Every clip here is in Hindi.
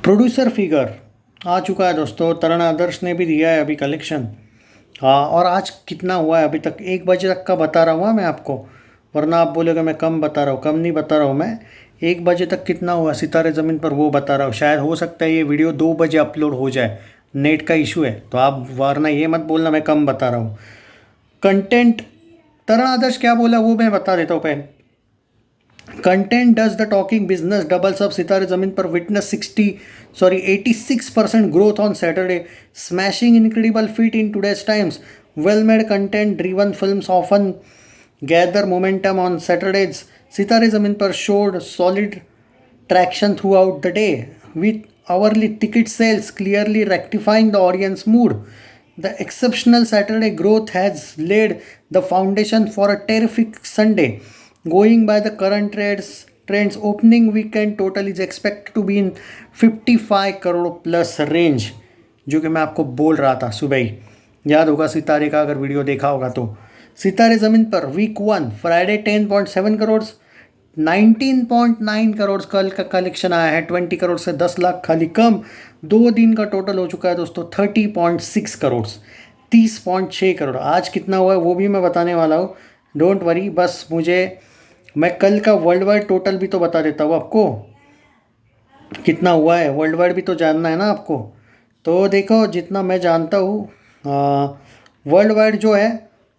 प्रोड्यूसर फिगर आ चुका है दोस्तों। तरण आदर्श ने भी दिया है अभी कलेक्शन। हाँ, और आज कितना हुआ है अभी तक? 1 बजे तक का बता रहा हूँ मैं आपको, वरना आप बोलोगे मैं कम बता रहा हूँ। कम नहीं बता रहा हूँ मैं, 1 बजे तक कितना हुआ सितारे ज़मीन पर वो बता रहा हूँ। शायद हो सकता है ये वीडियो 2 बजे अपलोड हो जाए, नेट का इशू है, तो आप वरना ये मत बोलना मैं कम बता रहा हूँ। कंटेंट तरण आदर्श क्या बोला वो मैं बता देता हूँ पहले। Content does the talking, business doubles up, सितारे जमीन पर witness 86% growth on Saturday, smashing incredible feat in today's times. Well-made content driven films often gather momentum on Saturdays. सितारे ज़मीन पर showed solid traction throughout the day, with hourly ticket sales clearly rectifying the audience mood. The exceptional Saturday growth has laid the foundation for a terrific Sunday. Going by the current trends, opening weekend total is expected to be in 55 crore plus range, जो कि मैं आपको बोल रहा था सुबह ही। याद होगा सितारे का, अगर वीडियो देखा होगा तो। सितारे ज़मीन पर वीक 1 फ्राइडे 10.7 करोड़, 19.9 करोड़ कल का कलेक्शन आया है। 20 करोड़ से 10 लाख खाली कम। 2 दिन का टोटल हो चुका है दोस्तों 30.6 करोड़, 30.6 करोड़। आज कितना हुआ है वो भी मैं बताने वाला हूँ, डोंट वरी। बस मैं कल का वर्ल्ड वाइड टोटल भी तो बता देता हूँ आपको, कितना हुआ है वर्ल्ड वाइड भी तो जानना है ना आपको। तो देखो, जितना मैं जानता हूँ वर्ल्ड वाइड जो है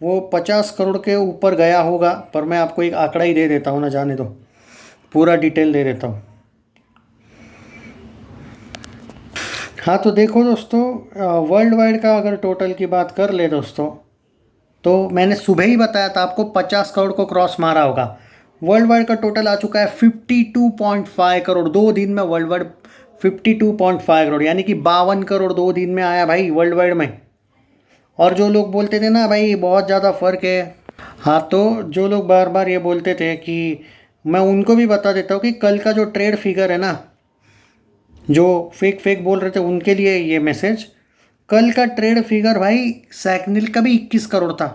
वो 50 करोड़ के ऊपर गया होगा, पर मैं आपको एक आंकड़ा ही दे देता हूँ ना, जाने दो, पूरा डिटेल दे देता हूँ। हाँ तो देखो दोस्तों, वर्ल्ड वाइड का अगर टोटल की बात कर ले दोस्तों, तो मैंने सुबह ही बताया था आपको 50 करोड़ को क्रॉस मारा होगा। वर्ल्ड वाइड का टोटल आ चुका है 52.5 करोड़। 2 दिन में वर्ल्ड वाइड 52.5 करोड़, यानी कि 52 करोड़ 2 दिन में आया भाई वर्ल्ड वाइड में। और जो लोग बोलते थे ना भाई बहुत ज़्यादा फ़र्क है, हाँ तो जो लोग बार बार ये बोलते थे कि मैं उनको भी बता देता हूँ कि कल का जो ट्रेड फिगर है ना, जो फेक बोल रहे थे उनके लिए ये मैसेज। कल का ट्रेड फिगर भाई सैकनिल का भी 21 करोड़ था।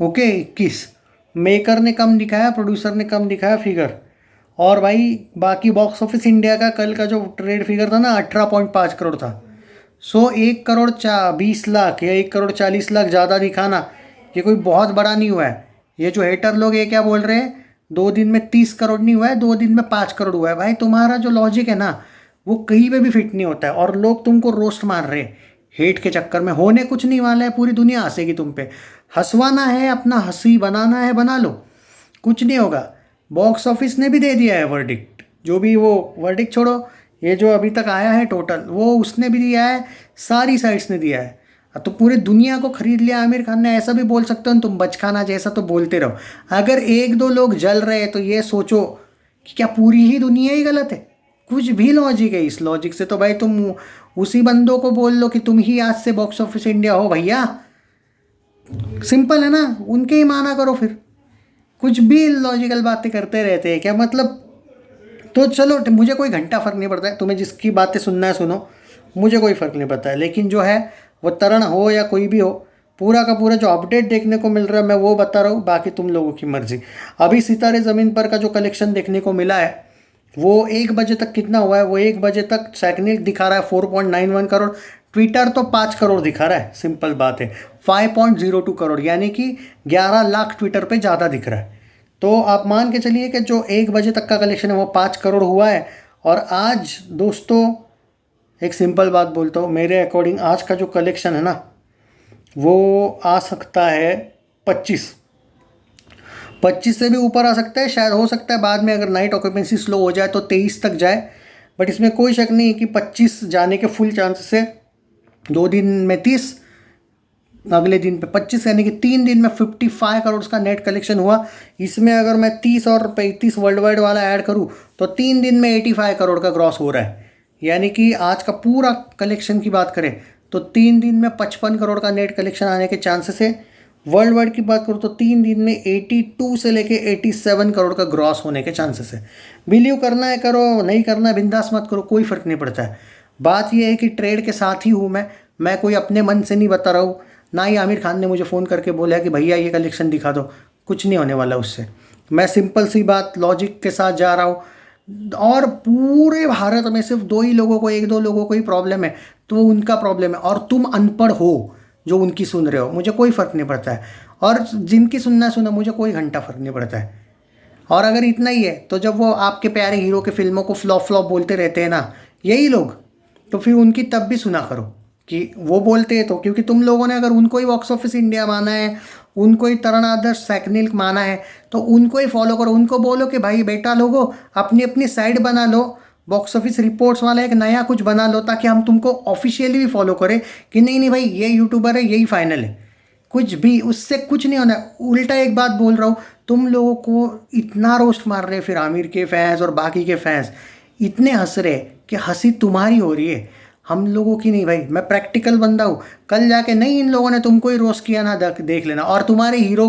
ओके 21, मेकर ने कम दिखाया, प्रोड्यूसर ने कम दिखाया फिगर। और भाई बाकी बॉक्स ऑफिस इंडिया का कल का जो ट्रेड फिगर था ना 18.5 करोड़ था। 1 करोड़ 20 लाख या 1 करोड़ 40 लाख ज़्यादा दिखाना ये कोई बहुत बड़ा नहीं हुआ है। ये जो हेटर लोग ये क्या बोल रहे हैं 2 दिन में 30 करोड़ नहीं हुआ है, 2 दिन में 5 करोड़ हुआ है। भाई तुम्हारा जो लॉजिक है ना वो कहीं पे भी फिट नहीं होता है, और लोग तुमको रोस्ट मार रहे हैं हेट के चक्कर में। होने कुछ नहीं वाला है, पूरी दुनिया हंसेगी तुम पे। हंसवाना है, अपना हंसी बनाना है बना लो, कुछ नहीं होगा। बॉक्स ऑफिस ने भी दे दिया है वर्डिक्ट, जो भी वो वर्डिक्ट छोड़ो, ये जो अभी तक आया है टोटल वो उसने भी दिया है, सारी साइट्स ने दिया है। तो पूरी दुनिया को खरीद लिया आमिर खान ने, ऐसा भी बोल सकते हो तुम। बचकाना जैसा तो बोलते रहो। अगर 1-2 लोग जल रहे हैं तो ये सोचो कि क्या पूरी ही दुनिया ही गलत है? कुछ भी लॉजिक है इस लॉजिक से? तो भाई तुम उसी बंदों को बोल लो कि तुम ही आज से बॉक्स ऑफिस इंडिया हो भैया। सिंपल है ना, उनके ही माना करो फिर। कुछ भी लॉजिकल बातें करते रहते हैं क्या मतलब? तो चलो मुझे कोई घंटा फ़र्क नहीं पड़ता है, तुम्हें जिसकी बातें सुनना है सुनो, मुझे कोई फ़र्क नहीं पड़ता है। लेकिन जो है वो तरण हो या कोई भी हो, पूरा का पूरा जो अपडेट देखने को मिल रहा है मैं वो बता रहा हूँ, बाकी तुम लोगों की मर्ज़ी। अभी सितारे ज़मीन पर का जो कलेक्शन देखने को मिला है वो 1 बजे तक कितना हुआ है, वो 1 बजे तक सैकनिक दिखा रहा है 4.91 करोड़, ट्विटर तो 5 करोड़ दिखा रहा है। सिंपल बात है, 5.02 करोड़, यानी कि 11 लाख ट्विटर पे ज़्यादा दिख रहा है। तो आप मान के चलिए कि जो 1 बजे तक का कलेक्शन है वो 5 करोड़ हुआ है। और आज दोस्तों एक सिंपल बात बोलता हूँ, मेरे अकॉर्डिंग आज का जो कलेक्शन है ना वो आ सकता है 25 से भी ऊपर आ सकता है। शायद हो सकता है बाद में अगर नाइट ऑक्यूपेंसी स्लो हो जाए तो 23 तक जाए, बट इसमें कोई शक नहीं कि 25 जाने के फुल चांसेस है। 2 दिन में 30, अगले दिन पे 25, यानी कि 3 दिन में 55 करोड़ का नेट कलेक्शन हुआ। इसमें अगर मैं 30 और 35 वर्ल्ड वाइड वाला ऐड करूं तो 3 दिन में 85 करोड़ का क्रॉस हो रहा है। यानी कि आज का पूरा कलेक्शन की बात करें तो 3 दिन में 55 करोड़ का नेट कलेक्शन आने के चांसेस है। वर्ल्ड वाइड की बात करूँ तो 3 दिन में 82 से लेके 87 करोड़ का ग्रॉस होने के चांसेस है। बिलीव करना है करो, नहीं करना है बिंदास मत करो, कोई फ़र्क नहीं पड़ता है। बात यह है कि ट्रेड के साथ ही हूँ मैं कोई अपने मन से नहीं बता रहा हूँ, ना ही आमिर खान ने मुझे फ़ोन करके बोला कि भैया ये कलेक्शन दिखा दो। कुछ नहीं होने वाला उससे। मैं सिंपल सी बात लॉजिक के साथ जा रहा हूँ। और पूरे भारत में सिर्फ दो ही लोगों को, एक दो लोगों को ही प्रॉब्लम है, तो वो उनका प्रॉब्लम है। और तुम अनपढ़ हो जो उनकी सुन रहे हो, मुझे कोई फ़र्क नहीं पड़ता है। और जिनकी सुनना सुना, मुझे कोई घंटा फ़र्क नहीं पड़ता है। और अगर इतना ही है तो जब वो आपके प्यारे हीरो के फिल्मों को फ्लॉप फ्लॉप बोलते रहते हैं ना यही लोग, तो फिर उनकी तब भी सुना करो कि वो बोलते हैं तो, क्योंकि तुम लोगों ने अगर उनको ही बॉक्स ऑफिस इंडिया माना है, उनको ही तरण आदर्श सैकनिल माना है, तो उनको ही फॉलो करो। उनको बोलो कि भाई बेटा लोगों, अपनी अपनी साइड बना लो, बॉक्स ऑफिस रिपोर्ट्स वाला एक नया कुछ बना लो, ताकि हम तुमको ऑफिशियली भी फॉलो करें कि नहीं नहीं भाई ये यूट्यूबर है, यही फाइनल है। कुछ भी उससे कुछ नहीं होना। उल्टा एक बात बोल रहा हूँ, तुम लोगों को इतना रोस्ट मार रहे हैं फिर आमिर के फैंस और बाकी के फैंस इतने हंस रहे कि हंसी तुम्हारी हो रही है, हम लोगों की नहीं। भाई मैं प्रैक्टिकल बंदा हूँ, कल जाके नहीं इन लोगों ने तुमको ही रोस्ट किया ना, देख लेना। और तुम्हारे हीरो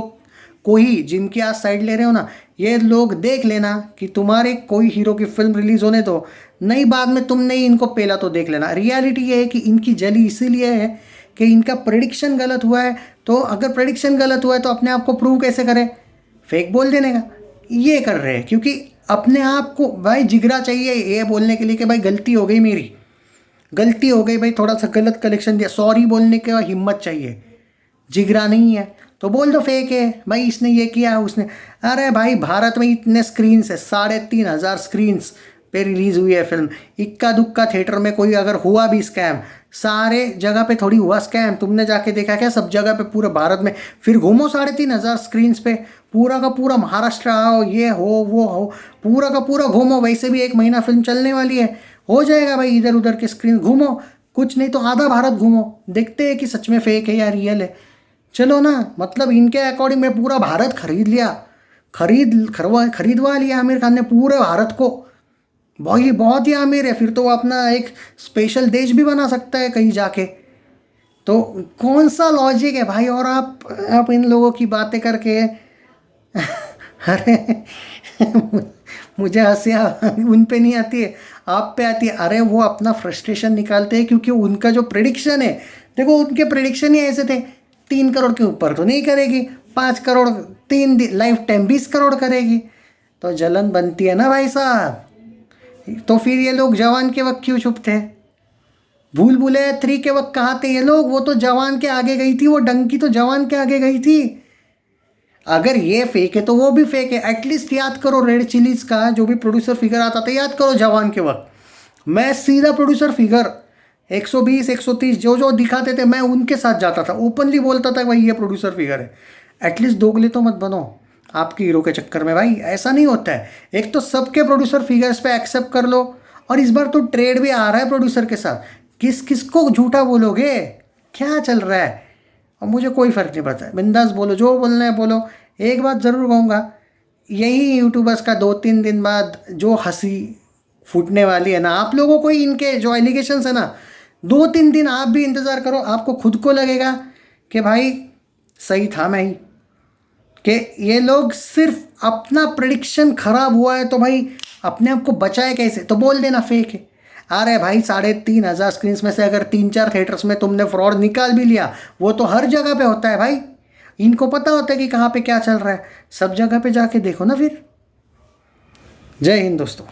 को ही जिनकी आज साइड ले रहे हो ना, ये लोग देख लेना कि तुम्हारे कोई हीरो की फिल्म रिलीज होने दो, नहीं बाद में तुमने ही इनको पेला तो देख लेना। रियलिटी ये है कि इनकी जली इसीलिए है कि इनका प्रेडिक्शन गलत हुआ है। तो अगर प्रेडिक्शन गलत हुआ है तो अपने आप को प्रूव कैसे करें? फेक बोल देने का ये कर रहे हैं, क्योंकि अपने आप को भाई जिगरा चाहिए ये बोलने के लिए कि भाई गलती हो गई, मेरी गलती हो गई भाई, थोड़ा सा गलत कलेक्शन दिया, सॉरी बोलने के बाद हिम्मत चाहिए। जिगरा नहीं है तो बोल दो फेक है भाई, इसने ये किया उसने। अरे भाई भारत में इतने स्क्रीन्स है, 3,500 स्क्रीन्स पे रिलीज़ हुई है फिल्म। इक्का दुक्का थिएटर में कोई अगर हुआ भी स्कैम, सारे जगह पे थोड़ी हुआ स्कैम। तुमने जाके देखा क्या? सब जगह पे पूरे भारत में फिर घूमो 3,500 स्क्रीन्स पे, पूरा का पूरा महाराष्ट्र आओ, ये हो वो हो, पूरा का पूरा घूमो। वैसे भी 1 महीना फिल्म चलने वाली है, हो जाएगा भाई। इधर उधर के स्क्रीन घूमो, कुछ नहीं तो आधा भारत घूमो, देखते हैं कि सच में फेक है या रियल है। चलो ना, मतलब इनके अकॉर्डिंग मैं पूरा भारत खरीद लिया, खरीदवा लिया आमिर खान ने पूरे भारत को। बहुत ही अमीर है, फिर तो वो अपना एक स्पेशल देश भी बना सकता है कहीं जाके। तो कौन सा लॉजिक है भाई? और आप इन लोगों की बातें करके अरे मुझे हंसियाँ उन पे नहीं आती है, आप पे आती है। अरे वो अपना फ्रस्ट्रेशन निकालते हैं क्योंकि उनका जो प्रेडिक्शन है, देखो उनके प्रेडिक्शन ही ऐसे थे, 3 करोड़ के ऊपर तो नहीं करेगी, 5 करोड़ 3 लाइफ टाइम 20 करोड़ करेगी। तो जलन बनती है ना भाई साहब। तो फिर ये लोग जवान के वक्त क्यों चुप थे? भूल भुलैया 3 के वक्त कहाँ थे ये लोग? वो तो जवान के आगे गई थी, वो डंकी तो जवान के आगे गई थी। अगर ये फेक है तो वो भी फेक है। एटलीस्ट याद करो रेड चिलीज का जो भी प्रोड्यूसर फिगर आता था, याद करो जवान के वक्त। मैं सीधा प्रोड्यूसर फिगर 120 130 जो जो दिखाते थे मैं उनके साथ जाता था, ओपनली बोलता था भाई ये प्रोड्यूसर फिगर है। एटलीस्ट दोगले तो मत बनो आपके हीरो के चक्कर में भाई, ऐसा नहीं होता है। एक तो सबके प्रोड्यूसर फिगर्स पे एक्सेप्ट कर लो, और इस बार तो ट्रेड भी आ रहा है प्रोड्यूसर के साथ। किसको झूठा बोलोगे? क्या चल रहा है? और मुझे कोई फ़र्क नहीं पड़ता है, बिंदास बोलो, जो बोलना है बोलो। एक बात ज़रूर कहूँगा, यही यूट्यूबर्स का 2-3 दिन बाद जो हंसी फूटने वाली है ना, आप लोगों को ही इनके जो एलिगेशंस है ना, 2-3 दिन आप भी इंतज़ार करो, आपको खुद को लगेगा कि भाई सही था मैं ही, कि ये लोग सिर्फ अपना प्रेडिक्शन खराब हुआ है तो भाई अपने आप को बचाए कैसे? तो बोल देना फेक है। अरे भाई 3,500 स्क्रीन में से अगर 3-4 थिएटर्स में तुमने फ्रॉड निकाल भी लिया, वो तो हर जगह पे होता है भाई। इनको पता होता है कि कहाँ पे क्या चल रहा है, सब जगह पे जाके देखो ना फिर। जय हिंद दोस्तों।